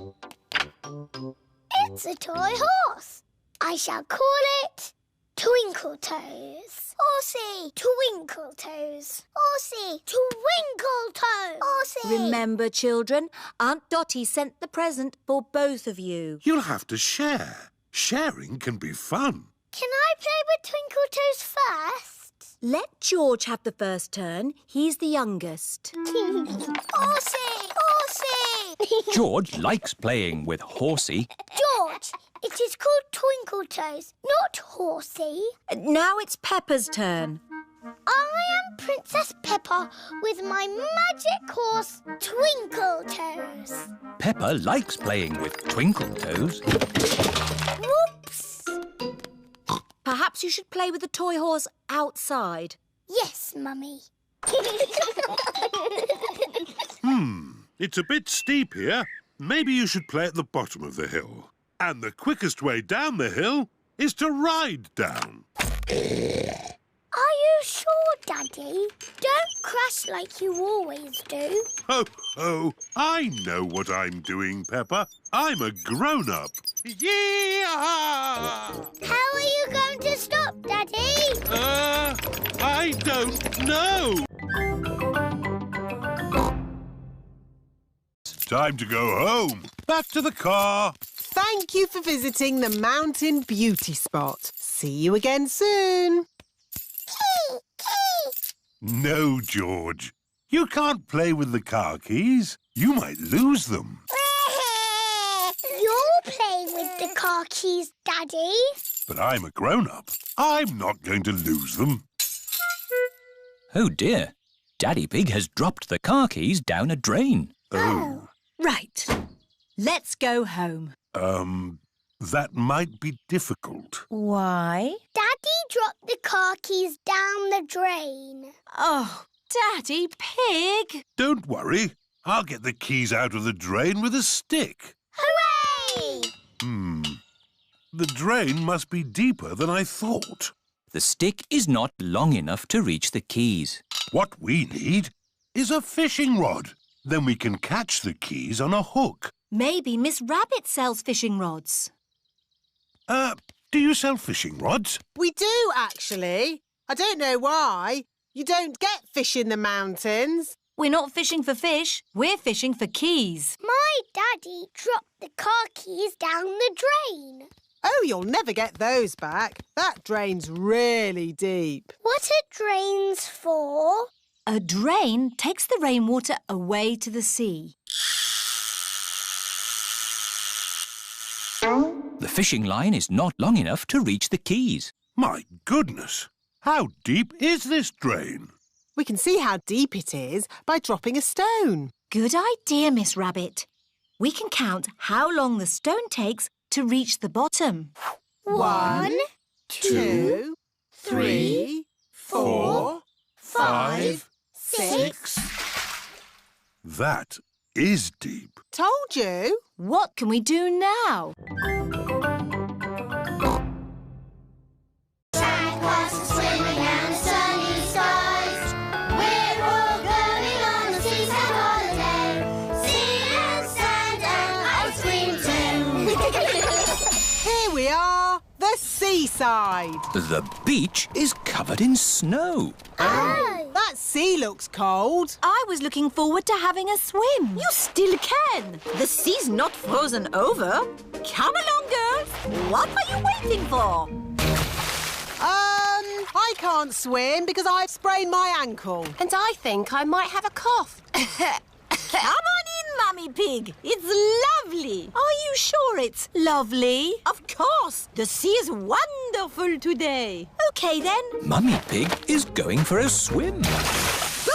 C: It's a toy horse. I shall call it Twinkle Toes. Horsey, Twinkle Toes. Horsey, Twinkle Toes. Horsey.
M: Remember, children, Aunt Dotty sent the present for both of you.
A: You'll have to share. Sharing can be fun.
C: Can I play with Twinkle Toes first?
M: Let George have the first turn. He's the youngest.
C: Horsey! Horsey!
E: George likes playing with Horsey.
C: George, it is called Twinkle Toes, not Horsey.
M: Now it's Peppa's turn.
C: I am Princess Peppa with my magic horse, Twinkle Toes.
E: Peppa likes playing with Twinkle Toes.
C: Whoops!
M: Perhaps you should play with the toy horse outside.
C: Yes, Mummy.
A: It's a bit steep here. Maybe you should play at the bottom of the hill. And the quickest way down the hill is to ride down.
C: Are you sure, Daddy? Don't crash like you always do.
A: Ho, ho! I know what I'm doing, Peppa. I'm a grown-up. Yee-haw!
C: How are you going to stop, Daddy?
A: I don't know. Time to go home. Back to the car.
I: Thank you for visiting the Mountain Beauty Spot. See you again soon.
A: No, George. You can't play with the car keys. You might lose them.
C: You'll play with the car keys, Daddy.
A: But I'm a grown-up. I'm not going to lose them.
E: Oh dear, Daddy Pig has dropped the car keys down a drain.
A: Oh.
M: Right. Let's go home.
A: That might be difficult.
M: Why?
C: Daddy dropped the car keys down the drain.
M: Oh, Daddy Pig!
A: Don't worry. I'll get the keys out of the drain with a stick.
C: Hooray!
A: The drain must be deeper than I thought.
E: The stick is not long enough to reach the keys.
A: What we need is a fishing rod. Then we can catch the keys on a hook.
M: Maybe Miss Rabbit sells fishing rods.
A: Do you sell fishing rods?
I: We do, actually. I don't know why. You don't get fish in the mountains.
M: We're not fishing for fish. We're fishing for keys.
C: My daddy dropped the car keys down the drain.
I: Oh, you'll never get those back. That drain's really deep.
C: What are drains for?
M: A drain takes the rainwater away to the sea.
E: The fishing line is not long enough to reach the keys.
A: My goodness! How deep is this drain?
I: We can see how deep it is by dropping a stone.
M: Good idea, Miss Rabbit. We can count how long the stone takes to reach the bottom.
C: 1,
I: 2, 3, 4, 5, 6.
A: That is deep.
I: Told you.
M: What can we do now?
C: Sandcastles swimming and sunny skies. We're all going on a seaside holiday. Sea and sand and ice cream too.
I: Here we are, the seaside.
E: The beach is covered in snow.
C: Oh.
I: That sea looks cold.
M: I was looking forward to having a swim. You still can. The sea's not frozen over. Come along, girls. What are you waiting for?
I: I can't swim because I've sprained my ankle.
Q: And I think I might have a cough.
M: Come on in, Mummy Pig. It's lovely. Are you sure it's lovely? Of course. The sea is wonderful today. OK, then.
E: Mummy Pig is going for a swim.
C: Is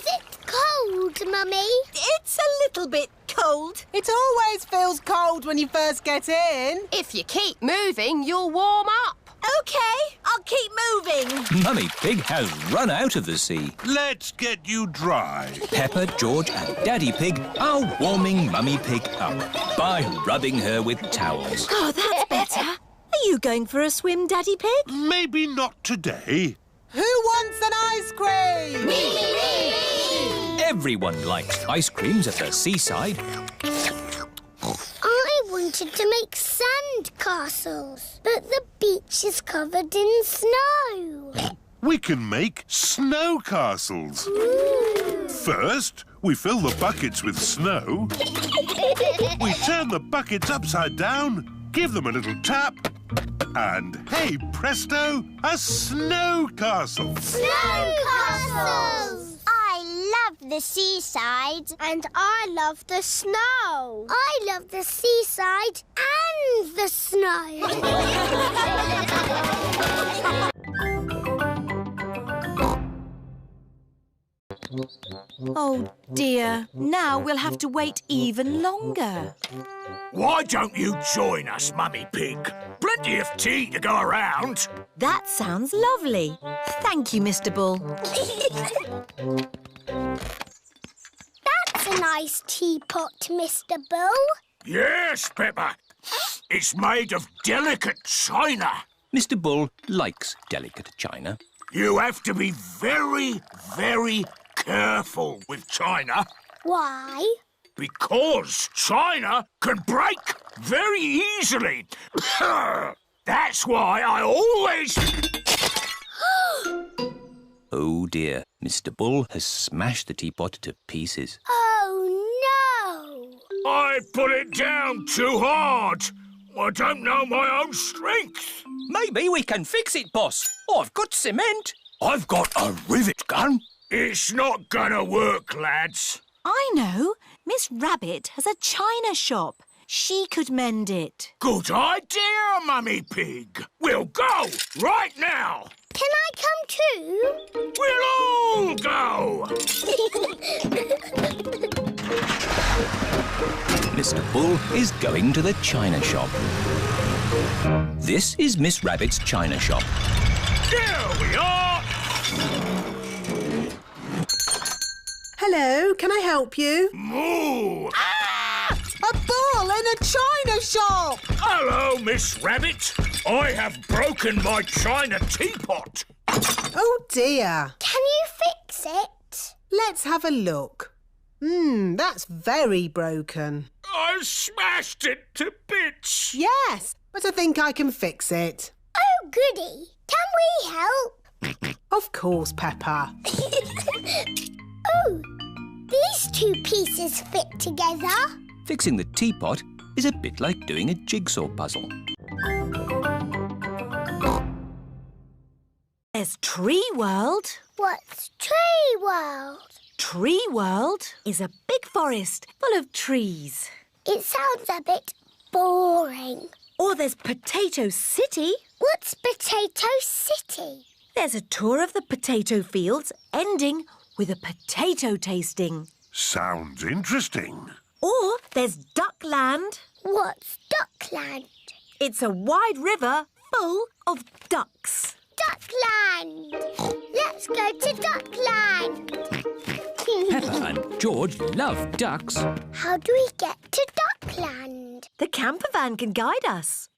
C: it cold, Mummy?
M: It's a little bit cold.
I: It always feels cold when you first get in.
Q: If you keep moving, you'll warm up.
M: OK, I'll keep moving.
E: Mummy Pig has run out of the sea.
A: Let's get you dry.
E: Peppa, George and Daddy Pig are warming Mummy Pig up by rubbing her with towels.
M: Oh, that's better. Are you going for a swim, Daddy Pig?
A: Maybe not today.
I: Who wants an ice cream?
C: Me!
E: Everyone likes ice creams at the seaside.
C: I wanted to make sand castles, but the beach is covered in snow.
A: We can make snow castles. First, we fill the buckets with snow. We turn the buckets upside down, give them a little tap, and hey presto, a snow castle.
C: Snow castles! I love the seaside. And I love the snow. I love the seaside and the snow.
M: Oh, dear. Now we'll have to wait even longer.
L: Why don't you join us, Mummy Pig? Plenty of tea to go around.
M: That sounds lovely. Thank you, Mr. Bull.
C: That's a nice teapot, Mr. Bull.
L: Yes, Peppa. It's made of delicate china.
E: Mr. Bull likes delicate china.
L: You have to be very, very careful with china.
C: Why?
L: Because china can break very easily. That's why I always...
E: Oh dear, Mr. Bull has smashed the teapot to pieces.
C: Oh, no!
L: I put it down too hard. I don't know my own strength.
H: Maybe we can fix it, boss. I've got cement.
L: I've got a rivet gun. It's not gonna work, lads.
M: I know. Miss Rabbit has a china shop. She could mend it.
L: Good idea, Mummy Pig. We'll go right now.
C: Can I come too?
L: We'll all go.
E: Mr. Bull is going to the china shop. This is Miss Rabbit's china shop.
L: Here we are!
I: Hello, can I help you?
L: Moo!
I: A bull in a china shop!
L: Hello, Miss Rabbit. I have broken my china teapot.
I: Oh dear.
C: Can you fix it?
I: Let's have a look. That's very broken.
L: I smashed it to bits.
I: Yes, but I think I can fix it.
C: Oh, goody. Can we help?
I: Of course, Peppa.
C: Oh, these two pieces fit together.
E: Fixing the teapot is a bit like doing a jigsaw puzzle.
M: There's Tree World.
C: What's Tree World?
M: Tree World is a big forest full of trees.
C: It sounds a bit boring.
M: Or there's Potato City.
C: What's Potato City?
M: There's a tour of the potato fields ending with a potato tasting.
A: Sounds interesting.
M: Or there's Duckland.
C: What's Duckland?
M: It's a wide river full of ducks.
C: Duckland! Let's go to Duckland!
E: Peppa and George love ducks.
C: How do we get to Duckland?
M: The camper van can guide us.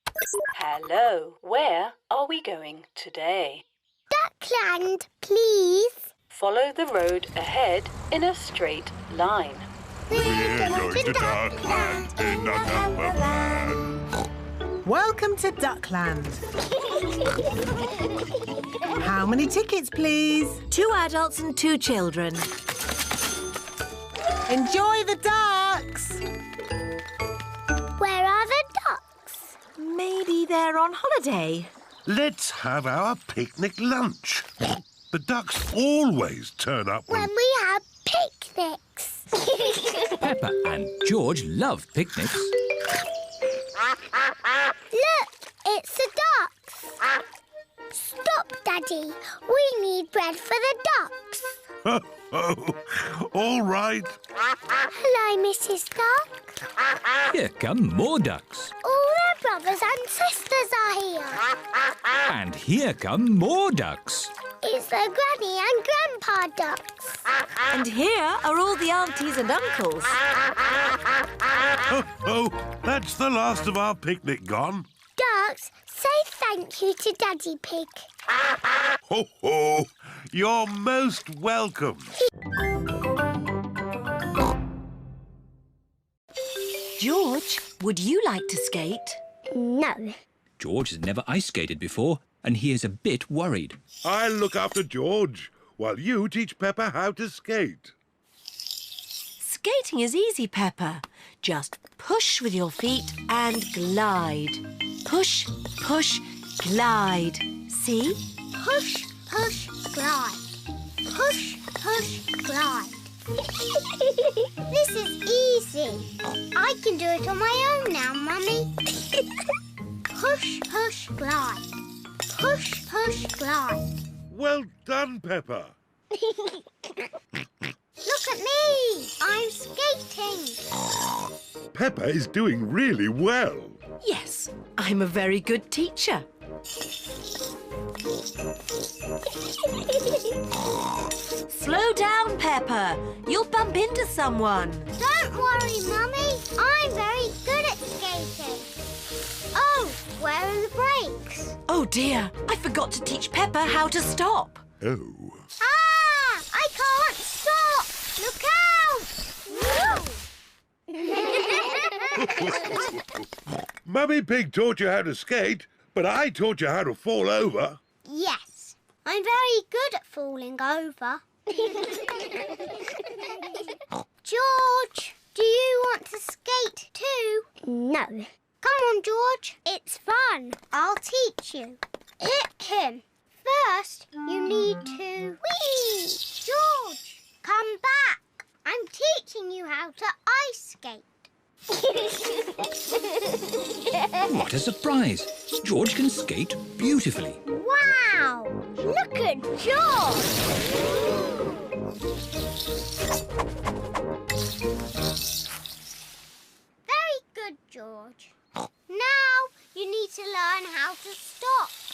S: Hello, where are we going today?
C: Duckland, please.
S: Follow the road ahead in a straight line.
C: We're going to Duckland in a camper van.
I: Welcome to Duckland. How many tickets, please?
M: 2 adults and 2 children.
I: Enjoy the ducks.
C: Where are the ducks?
M: Maybe they're on holiday.
A: Let's have our picnic lunch. The ducks always turn up
C: When we have picnics.
E: Peppa and George love picnics.
C: Look, it's the ducks. Stop, Daddy. We need bread for the ducks.
A: All right.
C: Hello, Mrs. Duck.
E: Here come more ducks.
C: All their brothers and sisters are here.
E: And here come more ducks.
C: It's the Granny and Grandpa ducks.
M: And here are all the aunties and uncles.
A: That's the last of our picnic gone.
C: Ducks, say thank you to Daddy Pig.
A: Ho, ho! You're most welcome.
M: George, would you like to skate?
C: No.
E: George has never ice skated before and he is a bit worried.
A: I'll look after George while you teach Peppa how to skate.
B: Skating is easy, Peppa. Just push with your feet and glide. Push, push, glide. See?
C: Push, push, glide. Push, push, glide. This is easy. I can do it on my own now, Mummy. Push, push, glide. Push, push, glide.
A: Well done, Peppa.
C: Look at me! I'm skating.
A: Peppa is doing really well.
B: Yes, I'm a very good teacher. Slow down, Peppa. You'll bump into someone.
C: Don't worry, Mummy. I'm very good at skating. Oh, where are the brakes?
B: Oh, dear. I forgot to teach Peppa how to stop.
A: Oh.
C: Ah! I can't stop! Look out!
A: Mummy Pig taught you how to skate, but I taught you how to fall over.
C: Yes, I'm very good at falling over. George, do you want to skate too? No. Come on, George. It's fun. I'll teach you. Hit him. First, you need to... Whee! George, come back. I'm teaching you how to ice skate.
E: What a surprise! George can skate beautifully.
C: Wow! Look at George! George. Now you need to learn how to stop.